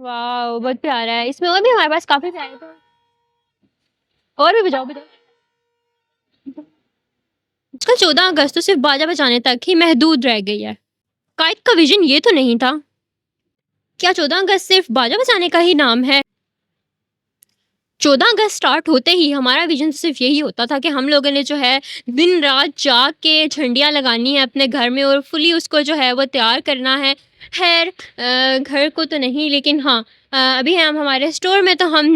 वाह बहुत प्यारा है। इसमें और भी हमारे पास काफी प्यारे थे। और भी बजाओ बजाओ। आजकल 14 अगस्त तो सिर्फ बाजा बजाने तक ही महदूद रह गई है। काइट का विजन ये तो नहीं था। क्या 14 अगस्त सिर्फ बाजा बजाने का ही नाम है? 14 अगस्त स्टार्ट होते ही हमारा विजन सिर्फ यही होता था कि हम लोगों ने जो है दिन रात जाग के झंडियाँ लगानी है अपने घर में और फुली उसको जो है वो तैयार करना है। खैर घर को तो नहीं, लेकिन हाँ अभी हम हमारे स्टोर में तो हम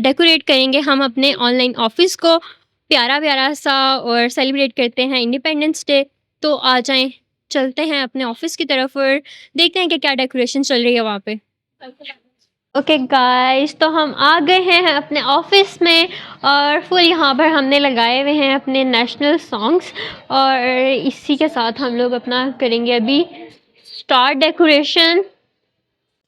डेकोरेट करेंगे हम अपने ऑनलाइन ऑफिस को प्यारा प्यारा सा और सेलिब्रेट करते हैं इंडिपेंडेंस डे। तो आ जाएं, चलते हैं अपने ऑफिस की तरफ और देखते हैं कि क्या डेकोरेशन चल रही है वहाँ पे। ओके गाइस, तो हम आ गए हैं अपने ऑफिस में और फुल यहाँ पर हमने लगाए हुए हैं अपने नेशनल सॉन्ग्स और इसी के साथ हम लोग अपना करेंगे अभी स्टार डेकोरेशन।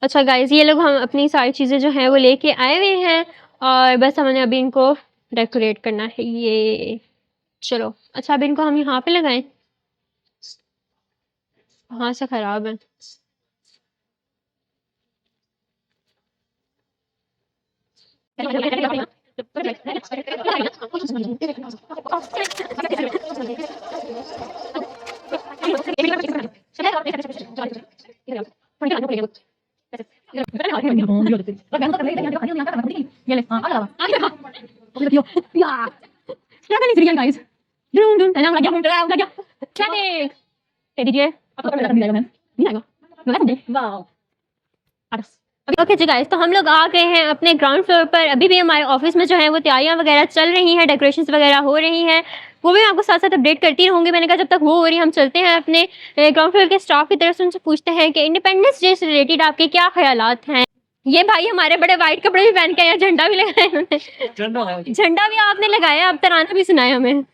अच्छा गाइस, ये लोग हम अपनी सारी चीज़ें जो हैं वो लेके आए हुए हैं और बस हमने अभी इनको डेकोरेट करना है। ये चलो, अच्छा अभी इनको हम यहाँ पे लगाएं। हाँ से ख़राब है। ओके जी गाइस, तो हम लोग आ गए हैं अपने ग्राउंड फ्लोर पर। अभी भी हमारे ऑफिस में जो है वो तैयारियां वगैरह चल रही हैं, डेकोरेशंस वगैरह हो रही हैं, वो भी मैं आपको साथ साथ अपडेट करती रहूँगी। मैंने कहा जब तक वो हो रही है हम चलते हैं अपने ग्राउंड फ्लोर के स्टाफ की तरफ से उनसे पूछते हैं कि इंडिपेंडेंस डे से रिलेटेड आपके क्या ख्यालात हैं। ये भाई हमारे बड़े वाइट कपड़े भी पहन के आए, झंडा भी लगाया उन्होंने। झंडा भी आपने लगाया, अब तराना भी सुनाया हमें।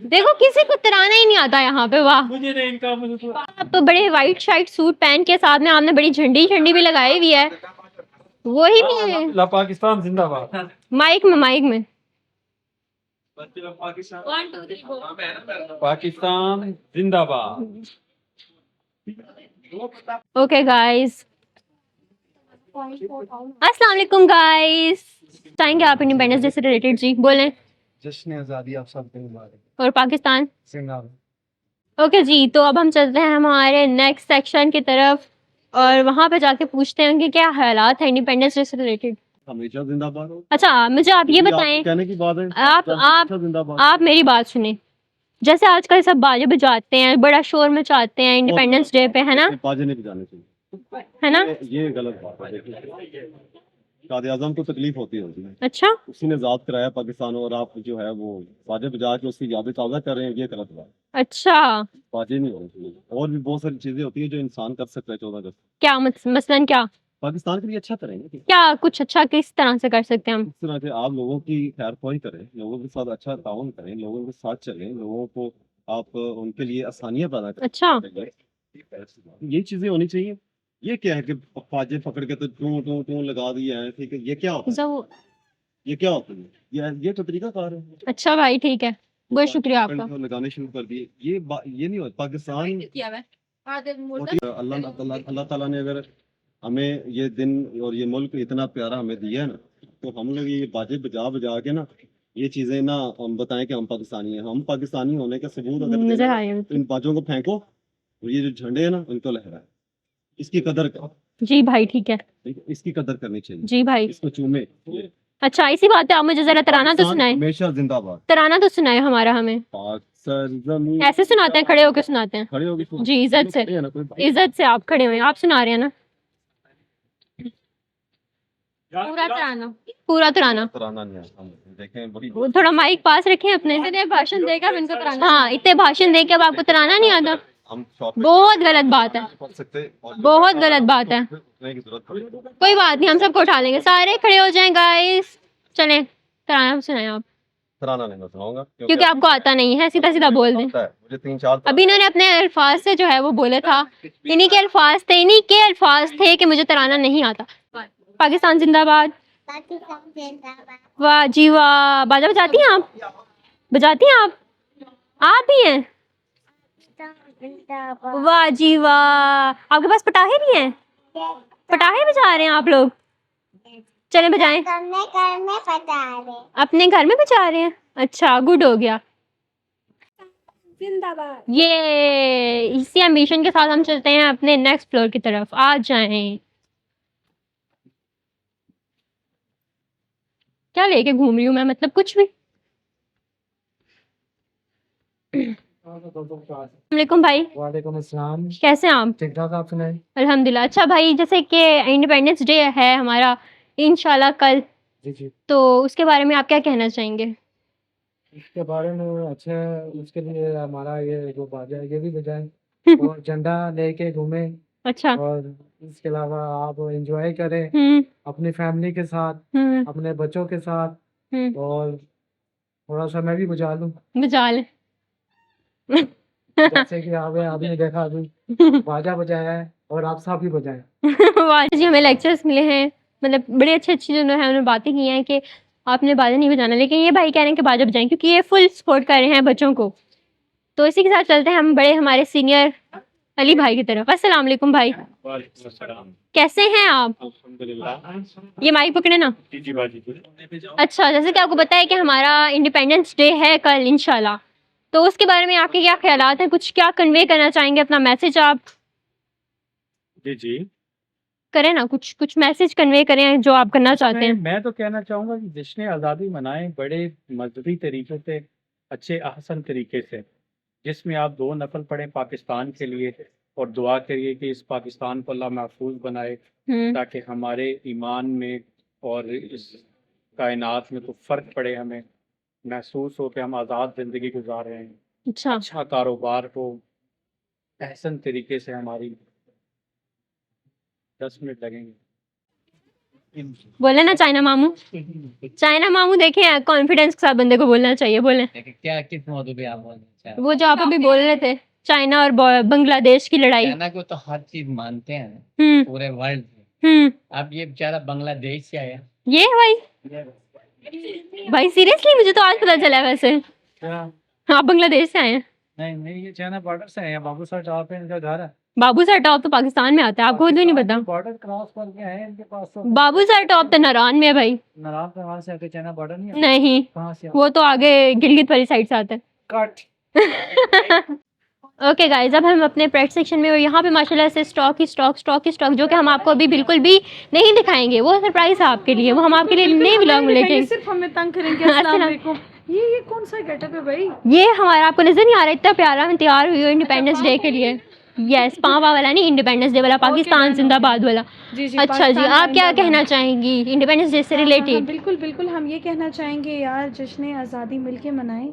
देखो किसी को तराना ही नहीं आता यहाँ पे। वाह, मुझे नहीं इनका, मुझे तो आप तो बड़े वाइट शर्ट सूट पहन के साथ में आपने बड़ी झंडी झंडी भी लगाई हुई है। वही भी ला पाकिस्तान जिंदाबाद। माइक में पाकिस्तान जिंदाबाद। ओके गाइस, अस्सलाम वालेकुम गाइस। चाहेंगे आप इंडिपेंडेंस डे से रिलेटेड जी बोलें? जश्न आज़ादी आप सबको मुबारक। और पाकिस्तान जिंदाबाद। ओके जी, तो अब हम चलते हैं हमारे नेक्स्ट सेक्शन की तरफ और वहाँ पे जाके पूछते हैं कि क्या हालात है इंडिपेंडेंस डे से रिलेटेड। हमेशा जिंदाबाद हो। अच्छा मुझे आप ये बताएं, कहने की बात है, आप मेरी बात सुने। जैसे आजकल सब बाजे बजाते हैं, बड़ा शोर मचाते हैं इंडिपेंडेंस डे पे, है ना? बाजे नहीं बजाने चाहिए, है ना? ये गलत बात है। कायदे आज़म को तकलीफ होती है। अच्छा, उसी ने आजाद कराया पाकिस्तान और आप जो है वो बाजे बजा के उसकी यादें ताज़ा कर रहे हैं, ये गलत बात। अच्छा बाजे नहीं होने चाहिए। और भी बहुत सारी चीजें होती है जो इंसान कर सकता है 14 अगस्त। क्या मसलन क्या पाकिस्तान के लिए अच्छा करेंगे। क्या कुछ अच्छा किस तरह से कर सकते हैं हम? इस तरह से आप लोगों की खैर ख्वाही करें, लोगों के साथ अच्छा ताउन करें, लोगों के साथ चलें, लोगों को आप उनके लिए आसानियां पैदा करें। अच्छा, ये चीजें होनी चाहिए। ये क्या है कि बाजे पकड़ के तो टू टू टू लगा दिया है, ठीक है? ये क्या होता है? ये क्या होता है? ये तो तरीका कार है। अच्छा भाई ठीक है, बहुत शुक्रिया आपका। लगाने शुरू कर दिए। ये नहीं होता पाकिस्तान। अल्लाह ताला ने अगर हमें ये दिन और ये मुल्क इतना प्यारा हमें दिया है ना, तो हम लोग ये बाजे बजा बजा के ना ये चीजें ना हम बताएं कि हम पाकिस्तानी हैं। हम पाकिस्तानी होने का सबूत अगर नजर आए तो इन बाजों को फेंको और ये जो झंडे है ना उनको लहराए। इसकी कदर करो जी भाई, ठीक है इसकी कदर करनी चाहिए जी भाई। इसको चूमे। अच्छा इसी बात पे आप मुझे जरा तराना तो सुनाए। हमेशा जिंदाबाद। तराना तो सुनाए हमारा, हमें पाक सरजमीं। ऐसे सुनाते हैं, खड़े होके सुनाते हैं। खड़े होगी जी इज्जत से आप खड़े हुए हैं, आप सुना रहे हैं ना? पूरा तराना नहीं है। हम देखें बड़ी थोड़ा माइक पास रखें अपने। इतने भाषण देकर इनको तराना, हाँ इतने भाषण देकर अब आपको तराना नहीं आता। हम शॉप बहुत गलत बात है, बहुत गलत बात है। की जरूरत पड़े। कोई बात नहीं, हम सबको उठा लेंगे। सारे खड़े हो जाएं गाइस, चलें तराना सुनाएं आप। तराना नहीं मैं सुनाऊंगा क्योंकि आपको आता नहीं है, सीधा सीधा बोल दें। मुझे 3-4 अभी इन्होंने अपने अल्फाज से जो है वो बोले था, इन्हीं के अल्फाज थे कि मुझे तराना नहीं आता। पाकिस्तान जिंदाबाद। वाह जी वाह, बाजा बजाती हैं आप? बजाती हैं आप भी हैं? वाह जी वाह, आपके पास पटाखे भी हैं? पटाखे बजा रहे हैं आप लोग? चले बजाएं। अपने घर में बजा रहे। अपने घर में बजा रहे हैं? अच्छा, गुड हो गया। जिंदाबाद। ये इसी एम्बिशन के साथ हम चलते हैं अपने नेक्स्ट फ्लोर की तरफ। आ जाएं। क्या लेके घूम रही हूँ मैं, मतलब कुछ भी। वालेकुम भाई, वालेकुम अस्सलाम। कैसे हैं आप? ठीक ठाक, आप सुनाएं। अल्हम्दुलिल्लाह। अच्छा भाई, जैसे कि इंडिपेंडेंस डे है हमारा इंशाल्लाह कल, जी जी, तो उसके बारे में आप क्या कहना चाहेंगे? इसके बारे में अच्छा, उसके लिए हमारा ये जो बाजा है ये भी बजाएं और झंडा लेके घूमें, अच्छा। और इसके अलावा आप एंजॉय करें हम्म अपनी फैमिली के साथ, हम्म अपने बच्चों के साथ, हम्म और थोड़ा सा मैं भी बजा लूं, बजा ले। जैसे कि आपने देखा अभी बाजा बजाया है और आप साथ भी बजाएं। वाह जी, हमें लेक्चर्स मिले हैं, मतलब बड़े अच्छे अच्छे जो है उन्होंने बातें की हैं कि आपने बाजा नहीं बजाना, लेकिन ये भाई कह रहे हैं कि बाजा बजाएं क्योंकि ये फुल सपोर्ट कर रहे हैं बच्चों को। तो इसी के साथ चलते हैं हम बड़े हमारे सीनियर अली भाई की तरफ। अस्सलाम वालेकुम भाई, वालेकुम अस्सलाम। कैसे हैं आप? अल्हम्दुलिल्लाह। ये माइक पकड़े ना। जी बाजी। अच्छा, जैसे कि आपको पता है कि हमारा इंडिपेंडेंस डे है कल इंशाल्लाह, तो उसके बारे में आपके क्या ख्यालात हैं? कुछ क्या कन्वे करना चाहेंगे, अपना मैसेज आप जी जी। करें ना, कुछ कुछ मैसेज कन्वे करें जो आप करना चाहते हैं। मैं तो कहना चाहूँगा कि जश्न आज़ादी मनाएं बड़े मजहबी तरीके से, अच्छे अहसन तरीके से, जिसमें आप 2 नफल पढ़ें पाकिस्तान के लिए और दुआ करिए कि इस पाकिस्तान को अल्लाह महफूज बनाए, हम्म ताकि हमारे ईमान में और इस कायनात में कुछ फ़र्क पड़े, हमें महसूस हो कि हम आज़ाद ज़िंदगी गुजार रहे हैं। अच्छा, अच्छा कारोबार हो अहसन तरीके से, हमारी 10 मिनट लगेंगे। बोले ना चाइना मामू। चाइना मामू देखे, कॉन्फिडेंस के साथ बंदे को बोलना चाहिए। बोले क्या किस मौजूद पे आप बोलना चाह रहे वो जो आप अभी बोल रहे थे, चाइना और बांग्लादेश की हैं? लड़ाई। चाइना को तो हर चीज मानते हैं हम्म पूरे वर्ल्ड में। हम्म अब ये बेचारा बांग्लादेश से आया। ये भाई, भाई सीरियसली मुझे तो आज पता चला है वैसे। क्या? आप बांग्लादेश से आए हैं? नहीं नहीं, ये चाइना बॉर्डर से है, बाबू सर टॉप पे इनका घर है। बाबू सर टॉप तो पाकिस्तान में आता है, आपको खुद भी नहीं पता। बॉर्डर क्रॉस करके आए इनके पास तो। बाबू सर टॉप तो नारायण में है भाई। नारायण से वहां से आके चाइना बॉर्डर नहीं आता? नहीं, कहाँ से वो तो आगे गिलगित वाली साइड से आता है। कट। ओके गाइज, अब हम अपने प्रेड सेक्शन में, और यहाँ पे माशाल्लाह से स्टॉक ही स्टॉक जो कि हम आपको अभी बिल्कुल भी नहीं दिखाएंगे, वो सरप्राइज है आपके लिए, वो हम आपके लिए नए व्लॉग में लेके। सिर्फ हमें तंग करेंगे। अस्सलाम वालेकुम। ये कौन सा गेटअप है भाई? ये हमारा आपको नजर नहीं आ रहा इतना प्यारा मैं तैयार हुई हूँ इंडिपेंडेंस डे के लिए। यस, पावा वाला नहीं, इंडिपेंडेंस डे वाला, पाकिस्तान जिंदाबाद वाला। जी जी। अच्छा जी, आप क्या कहना चाहेंगी इंडिपेंडेंस डे से रिलेटेड? बिल्कुल बिल्कुल, हम ये कहना चाहेंगे यार, जश्न आज़ादी मिलके मनाएं,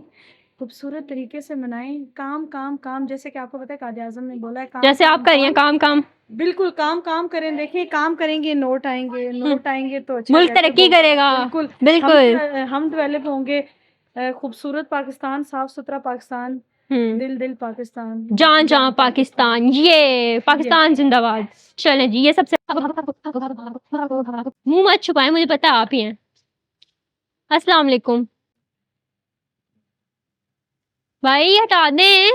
खूबसूरत तरीके से मनाएं। काम काम काम, जैसे कि आपको पता है कायदे आज़म ने बोला है काम, जैसे काम, आप कर रही हैं काम काम। बिल्कुल काम काम करें। देखिए काम करेंगे, नोट आएंगे तो अच्छा मुल्क गेटअप तरक्की होगा। करेगा। बिल्कुल बिल्कुल। हम डेवलप होंगे। खूबसूरत पाकिस्तान, साफ सुथरा पाकिस्तान, दिल दिल पाकिस्तान, जान जान पाकिस्तान, ये पाकिस्तान जिंदाबाद। चलें जी, ये सबसे मुंह मत छुपाएं, मुझे पता है आप ही हैं। अस्सलाम वालेकुम भाई, हटा दें।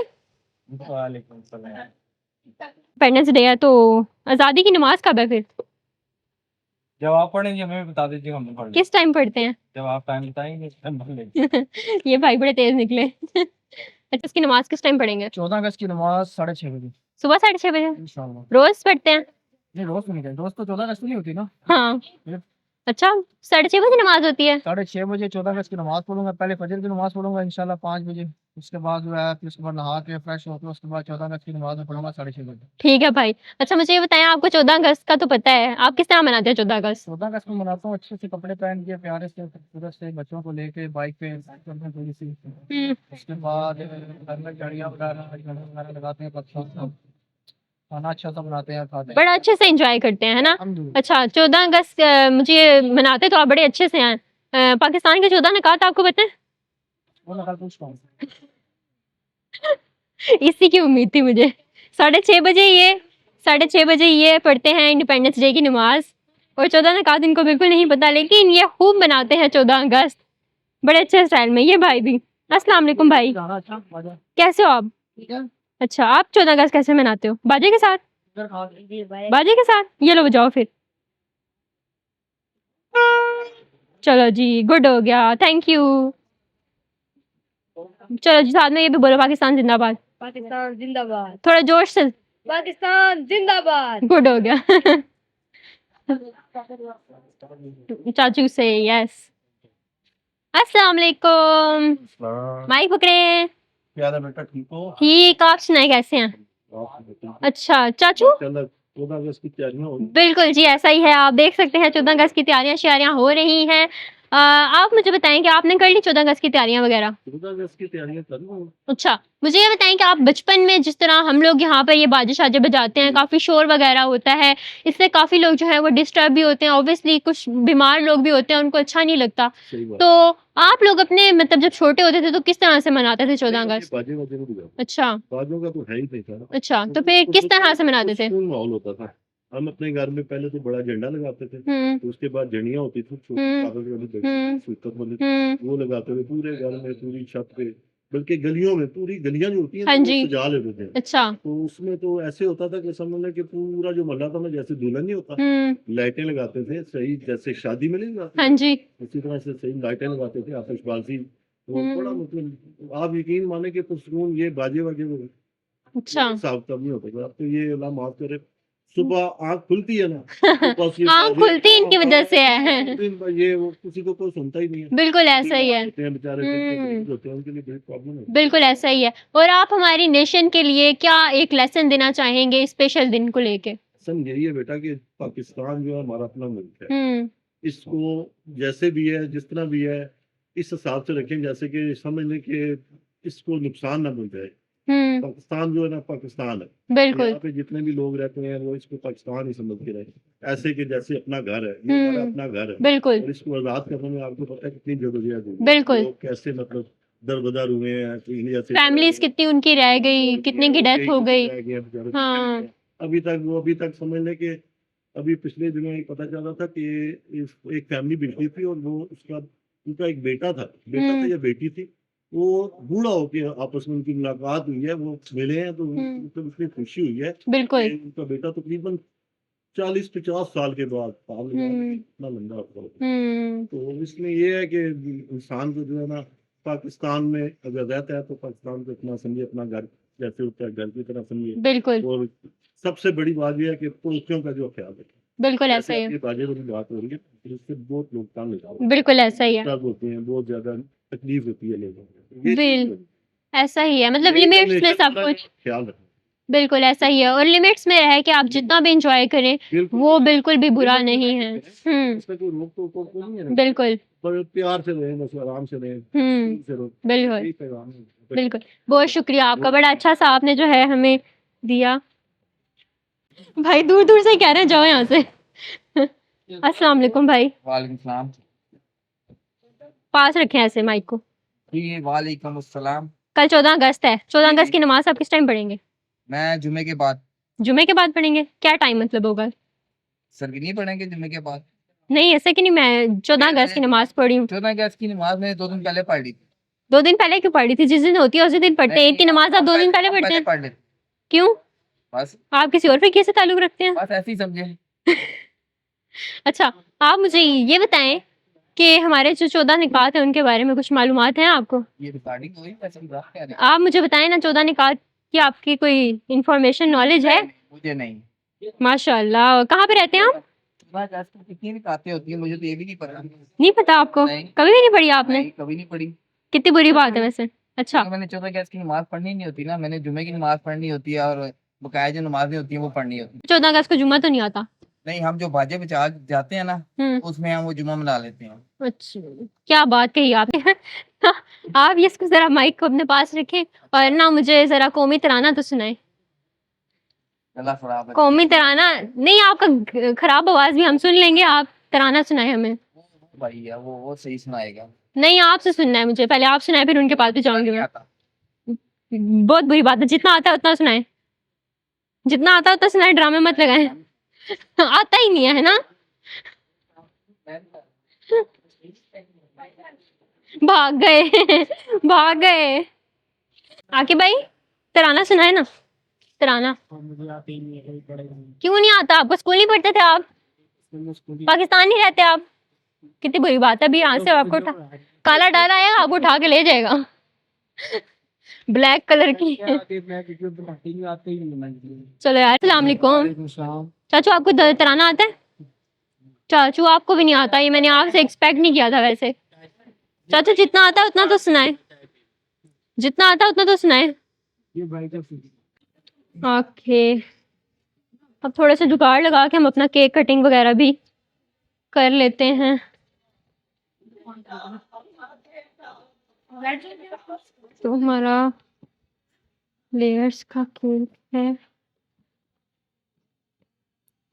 वालेकुम सलाम। इंडिपेंडेंस डे है तो आज़ादी की नमाज कब है फिर? जब आप पढ़ेंगे हमें बता दीजिए, हम पढ़ लेंगे। किस टाइम पढ़ते हैं? जब आप टाइम बताएंगे उस टाइम पढ़ लेंगे। ये भाई बड़े तेज निकले। अच्छा, उसकी नमाज किस टाइम पढ़ेंगे? 14 अगस्त की नमाज 6:30 बजे सुबह 6:30 बजे? इंशाल्लाह। रोज पढ़ते हैं? नहीं, रोज तो नहीं करें, रोज तो 14 अगस्त नहीं होती ना। हाँ। फिर? अच्छा, 6:30 बजे नमाज होती है? 6:30 बजे 14 अगस्त की नमाज पढ़ूंगा। पहले फजर की नमाज पढ़ूंगा इंशाल्लाह 5 बजे। उसके बाद जो है फिर उसके बाद नहा के फ्रेश होकर उसके बाद 14 अगस्त की नमाज में पढ़ूंगा 6:30 बजे। ठीक है भाई। अच्छा, मुझे ये बताएं, आपको 14 अगस्त का तो पता है, आप किस तरह मनाते हैं 14 अगस्त? 14 अगस्त में मनाता हूँ अच्छे से कपड़े पहन के, प्यारे से खूबसूरत से, बच्चों को लेके बाइक पे थोड़ी सी। उसके बाद घर में गाड़ियाँ वगैरह लगाते हैं, खाना अच्छा सा बनाते हैं, खाते हैं। बड़ा अच्छे से एंजॉय करते हैं, है ना? अल्हम्दुलिल्लाह। अच्छा, 14 अगस्त मुझे मनाते तो आप बड़े अच्छे से हैं। पाकिस्तान के 14 नकात आपको पता है? वो मैं कल पूछता हूँ। इसी की उम्मीद थी मुझे। 6:30 बजे ये पढ़ते हैं इंडिपेंडेंस डे की नमाज, और 14 नकात इनको बिल्कुल नहीं पता, लेकिन ये खूब मनाते हैं 14 अगस्त बड़े अच्छे स्टाइल में। ये भाई भी। अस्सलाम वालेकुम भाई, अच्छा मजा। कैसे हो आप? ठीक है। अच्छा, आप 14 अगस्त कैसे मनाते हो? बाजे के साथ? बाजे के साथ ये लो बजाओ फिर। चलो जी, गुड हो गया, थैंक यू। चलो जी, साथ में ये भी बोलो, पाकिस्तान जिंदाबाद। पाकिस्तान जिंदाबाद। थोड़ा जोश से। पाकिस्तान जिंदाबाद। गुड हो गया। चाचू से यस। अस्सलाम वालेकुम। माइक पकड़े। प्यारा बेटा ठीक हो? ठीक, आप सुनाए कैसे हैं? अच्छा चाचू, 14 अगस्त की तैयारियां हो रही बिल्कुल जी ऐसा ही है। आप देख सकते हैं 14 अगस्त की तैयारियां श्यारियां हो रही हैं। आप मुझे बताएं कि आपने कर ली 14 अगस्त की तैयारियां वगैरह? 14 अगस्त की तैयारियां कर रहा हूँ। अच्छा, मुझे ये बताएं कि आप बचपन में जिस तरह हम लोग यहाँ पर ये बाजे शाजे बजाते हैं, काफ़ी शोर वगैरह होता है, इससे काफ़ी लोग जो है वो डिस्टर्ब भी होते हैं, ऑब्वियसली कुछ बीमार लोग भी होते हैं, उनको अच्छा नहीं लगता। सही बात। तो आप लोग अपने मतलब जब छोटे होते थे तो किस तरह से मनाते थे 14 अगस्त? बाजे बाजे नहीं बजाते। अच्छा बाजों का तो है ही नहीं था। अच्छा, तो फिर किस तरह से मनाते थे? माहौल होता था। हम अपने घर में पहले तो बड़ा झंडा लगाते थे, तो उसके बाद झंडियाँ होती थी छोटी कागज वाली स्वीटर वाली, वो लगाते थे पूरे घर में, पूरी छत पे, बल्कि गलियों में, पूरी गलियां जो होती हैं हाँ वो जी। सजा लेते थे। अच्छा। तो उसमें तो ऐसे होता था कि समझ लें कि पूरा जो मोहल्ला था ना, जैसे दुल्हन नहीं होता, लाइटें लगाते थे सही, जैसे शादी में नहीं लगाते हाँ जी। उसी तरह से सही लाइटें लगाते थे, आतिशबाजी। तो बड़ा मतलब आप यकीन माने कि पुरसकून ये बाजे वाजे अच्छा। साहब तब नहीं होता था। अब तो ये अल्लाह माफ करे, सुबह आँख खुलती है ना तो बस ये आँख खुलती इनकी वजह से है। ये वो किसी को कोई सुनता ही नहीं है। बिल्कुल ऐसा ही है। होते हैं बेचारे, होते हैं, उनके लिए बड़ी प्रॉब्लम है। बिल्कुल ऐसा ही है। और आप हमारी नेशन के लिए क्या एक लेसन देना चाहेंगे स्पेशल दिन को लेके? सम यही है बेटा कि पाकिस्तान जो है हमारा अपना मुल्क है, इसको जैसे भी है, जिस तरह भी है, इस हिसाब से रखें जैसे कि समझ लें कि इसको नुकसान ना मिल जाए। पाकिस्तान जो है ना पाकिस्तान है, बिल्कुल। यहाँ पे जितने भी लोग रहते हैं वो इसको पाकिस्तान ही समझ के रहे, ऐसे कि जैसे अपना घर है, ये हमारा अपना घर है। बिल्कुल। और इसको आजाद करने में आपको पता है कितनी जरूरियात है, बिल्कुल। लोग कैसे मतलब दरबदर हुए हैं, तो इंडिया से फैमिलीज कितनी उनकी रह गई, कितने की डेथ हो गई। रह गए बेचारे। हाँ। अभी तक समझ लें कि अभी पिछले दिनों एक पता चला था कि एक फैमिली बिछड़ी थी और वो उनका एक बेटा था या बेटी थी, वो बूढ़ा होके आपस में उनकी मुलाकात हुई है, वो मिले हैं, तो मतलब इतनी खुशी हुई है। बिल्कुल। उनका बेटा तकरीबन 40-50 साल के बाद इतना लंबा होता है। तो इसमें ये है कि इंसान को जो है ना पाकिस्तान में अगर रहता है तो पाकिस्तान को इतना समझे अपना घर, जैसे उसका घर की तरह समझे। बिल्कुल। और सबसे बड़ी बात यह है कि पड़ोसियों का जो ख्याल रखें। बिल्कुल ऐसा ही है। ये बाजे वाली बात हो रही है, इससे बहुत नुकसान होता है। बिल्कुल ऐसा ही है। होते हैं, बहुत ज्यादा तकलीफ होती है लोगों को। ऐसा ही है, मतलब लिमिट्स में सब कुछ। ख्याल रखें। बिल्कुल ऐसा ही है, और लिमिट्स में रहे कि आप जितना भी एंजॉय करें वो बिल्कुल भी बुरा नहीं है। इसमें कोई रोक टोक नहीं है। बिल्कुल। पर प्यार से रहें, बस आराम से रहें। बिल्कुल। बिल्कुल, बहुत शुक्रिया आपका, बड़ा अच्छा सा आपने जो है हमें दिया। भाई दूर दूर से कह रहे हैं जाओ यहाँ से। अस्सलाम वालेकुम भाई। वालेकुम सलाम। पास रखें ऐसे माइक को। जी वालेकुम अस्सलाम। कल 14 अगस्त है, 14 अगस्त की नमाज आप किस टाइम पढ़ेंगे? मैं जुमे के बाद। जुमे के बाद पढ़ेंगे? क्या टाइम मतलब होगा? सर की नहीं पढ़ेंगे जुमे के बाद? नहीं ऐसे कि नहीं, मैं 14 अगस्त की नमाज पढ़ी हूँ। 14 अगस्त की नमाज मैंने 2 दिन पहले पढ़ ली थी। 2 दिन पहले क्यों पढ़ी थी? जिस दिन होती है उसी दिन पढ़ते हैं। ईद की नमाज आप 2 दिन पहले पढ़ते हैं? पढ़ ली। क्यों? बस आप किसी और फिक्र से ताल्लुक रखते हैं? बस ऐसे ही समझे। अच्छा, आप मुझे ये बताएं कि हमारे जो 14 निकात हैं उनके बारे में कुछ मालूमात हैं आपको? ये रिकॉर्डिंग हुई वैसे मजाक कर रहे हैं। आप मुझे बताएं ना, 14 निकात की आपकी कोई इंफॉर्मेशन नॉलेज है? मुझे नहीं। माशाल्लाह। कहाँ पे रहते हैं आप? 14 अगस्त को कितनी निकातें होती है मुझे तो ये भी नहीं पता। नहीं पता आपको? नहीं। कभी भी नहीं पढ़ी आपने? नहीं, कभी नहीं पढ़ी। कितनी बुरी बात है वैसे। अच्छा। तो मैंने 14 अगस्त की नमाज पढ़नी नहीं होती ना, मैंने जुमे की नमाज पढ़नी होती है और बकाया जो नमाजें होती हैं वो पढ़नी होती है। 14 अगस्त को जुम्मा तो नहीं आता? नहीं, हम जो बाजे बचा जाते हैं ना उसमें हम वो जुम्मा मना लेते हैं। अच्छा, क्या बात कही आपने। आप ये इसको जरा माइक को अपने पास रखें और ना मुझे जरा कौमी तराना तो सुनाए। अल्लाह खराब है। कौमी तराना नहीं, आपका खराब आवाज भी हम सुन लेंगे, आप तराना सुनाए हमें। भाई है वो सही सुनाएगा। नहीं, आपसे सुनना है मुझे, पहले आप सुनाए फिर उनके पास भी जाऊंगी मैं। बहुत बुरी बात है, जितना आता है उतना सुनाए, जितना आता है उतना सुनाए, ड्रामे मत लगाएं। आता ही नहीं है ना। भाग गए। भाग गए। आके भाई तराना सुनाए ना। तराना? मुझे आती ही नहीं है, पढ़ेगा क्यों नहीं आता आपको? स्कूल नहीं पढ़ते थे आप? पाकिस्तान नहीं रहते आप? कितनी बुरी बात है। अभी यहाँ से आपको काला डाला आएगा, आपको उठा के ले जाएगा ब्लैक कलर की। चलो यार, अस्सलाम वालेकुम। चाचू आपको तराना आता है? चाचू आपको भी नहीं आता, ये मैंने आपसे एक्सपेक्ट नहीं किया था। वैसे चाचू जितना आता है उतना तो सुनाए, जितना आता है उतना तो सुनाए। ओके, अब थोड़ा सा जुगाड़ लगा के हम अपना केक कटिंग वगैरह भी कर लेते हैं। तो हमारा लेयर्स का केक है,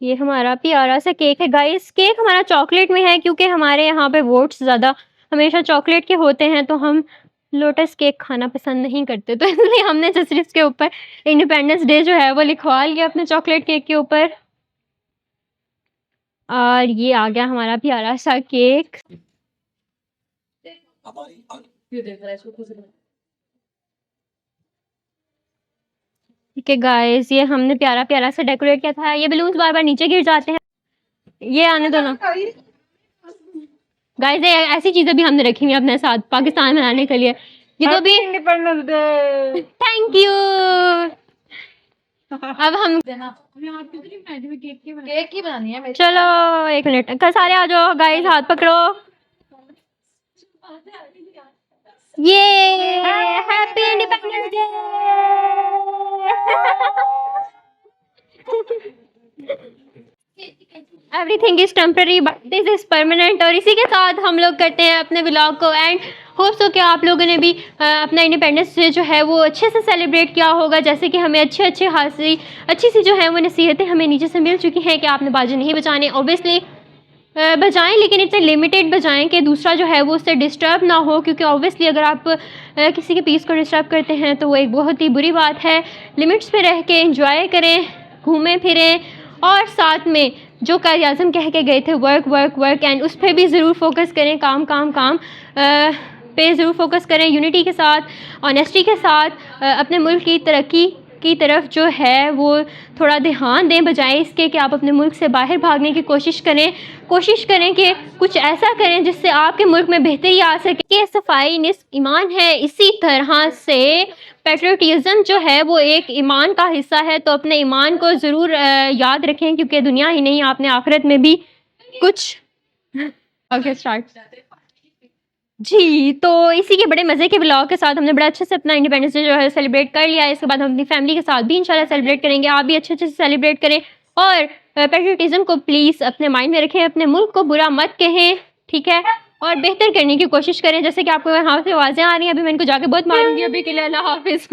ये हमारा प्यारा सा केक है गाइस। केक हमारा चॉकलेट में है क्योंकि हमारे यहाँ पे वोट्स ज़्यादा हमेशा चॉकलेट के होते हैं, तो हम लोटस केक खाना पसंद नहीं करते, तो इसलिए हमने जो सिर्फ इसके ऊपर इंडिपेंडेंस डे जो है वो लिखवा लिया अपने चॉकलेट केक के ऊपर। और ये आ गया हमारा प्यारा सा केक। ठीक है गाइस, ये हमने प्यारा प्यारा सा डेकोरेट किया था। ये बलून्स बार बार नीचे गिर जाते हैं, ये आने दो ना गाइस। ये ऐसी चीजें भी हमने रखी हुई अपने साथ पाकिस्तान मनाने के लिए। ये तो भी इंडिपेंडेंस डे। Thank you. अब हम केक की बनानी है। चलो 1 मिनट, कल सारे आ जाओ गाइस, हाथ पकड़ो। ये happy independence day. Everything is temporary but this is permanent. और इसी के साथ हम लोग करते हैं अपने व्लॉग को एंड। होप सो कि आप लोगों ने भी अपना इंडिपेंडेंस डे जो है वो अच्छे से सेलिब्रेट किया होगा, जैसे कि हमें अच्छी सी जो है वो नसीहतें हमें नीचे से मिल चुकी हैं कि आपने बाजी नहीं बजाने। ऑब्वियसली बजाएं, लेकिन इतने लिमिटेड बजाएं कि दूसरा जो है वो उससे डिस्टर्ब ना हो, क्योंकि ऑब्वियसली अगर आप किसी के पीस को डिस्टर्ब करते हैं तो वो एक बहुत ही बुरी बात है। लिमिट्स पे रह के एंजॉय करें, घूमें फिरें, और साथ में जो कायद आज़म कह के गए थे वर्क वर्क वर्क, एंड उस पर भी ज़रूर फोकस करें। काम काम काम पे ज़रूर फोकस करें, यूनिटी के साथ, ऑनेस्टी के साथ, अपने मुल्क की तरक्की की तरफ जो है वो थोड़ा ध्यान दें, बजाय इसके कि आप अपने मुल्क से बाहर भागने की कोशिश करें कि कुछ ऐसा करें जिससे आपके मुल्क में बेहतरी आ सके। ये सफाई निस्फ ईमान है। इसी तरह से पैट्रियोटिज़म जो है वो एक ईमान का हिस्सा है, तो अपने ईमान को ज़रूर याद रखें, क्योंकि दुनिया ही नहीं, आपने आखिरत में भी कुछ ओके स्टार्ट जी। तो इसी के बड़े मज़े के ब्लॉग के साथ हमने बड़ा अच्छे से अपना इंडिपेंडेंस डे जो है सेलिब्रेट कर लिया है। इसके बाद हम अपनी फैमिली के साथ भी इंशाल्लाह सेलिब्रेट करेंगे। आप भी अच्छे से सेलिब्रेट करें और पैट्रियोटिज़म को प्लीज़ अपने माइंड में रखें, अपने मुल्क को बुरा मत कहें, ठीक है, और बेहतर करने की कोशिश करें। जैसे कि आपको यहाँ से आवाज़ें आ रही हैं, अभी मैं इनको जाके बहुत मारूंगी। अभी के लिए अल्लाह हाफिज़।